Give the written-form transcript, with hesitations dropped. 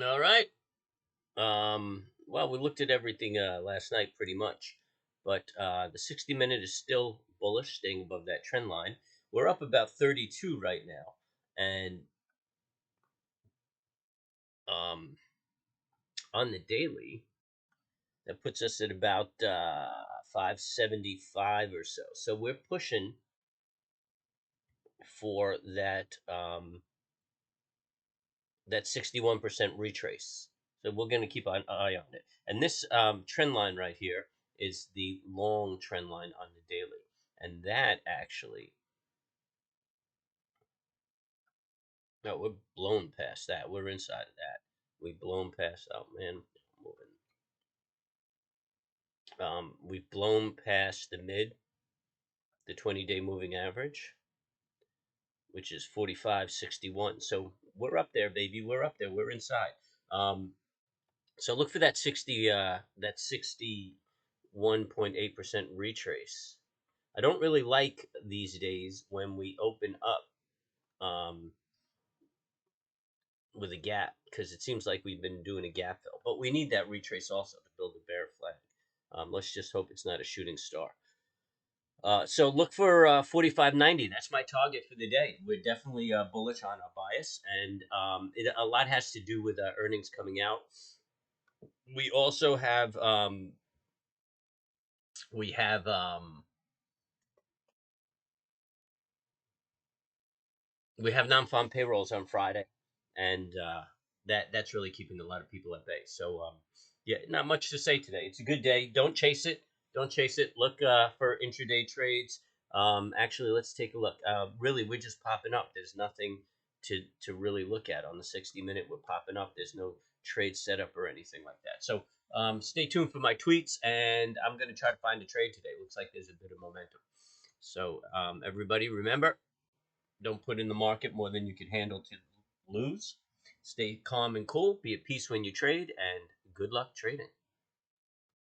All right. Well, we looked at everything last night pretty much, but the 60 minute is still bullish, staying above that trend line. We're up about 32 right now, and um, on the daily, that puts us at about 575 or so. So we're pushing for that 61% retrace. So we're going to keep an eye on it. And this trend line right here is the long trend line on the daily. And that actually, no, we're blown past that. We're inside of that. We've blown past, oh man, moving. We've blown past the 20-day moving average, which is 45.61. So we're up there, baby. We're up there. We're inside. Um, So look for that 61.8% retrace. I don't really like these days when we open up with a gap because it seems like we've been doing a gap fill, but we need that retrace also to build a bear flag. Let's just hope it's not a shooting star. So look for 45.90. That's my target for the day. We're definitely bullish on our bias, and a lot has to do with earnings coming out. We also have we have we have non-farm payrolls on Friday, and that's really keeping a lot of people at bay. So yeah, not much to say today. It's a good day. Don't chase it. Don't chase it. Look for intraday trades. Actually, let's take a look. Really, we're just popping up. There's nothing to really look at on the 60 minute. We're popping up. There's no trade setup or anything like that. So stay tuned for my tweets, and I'm going to try to find a trade today. Looks like there's a bit of momentum. So everybody, remember, don't put in the market more than you can handle to lose. Stay calm and cool. Be at peace when you trade, and good luck trading.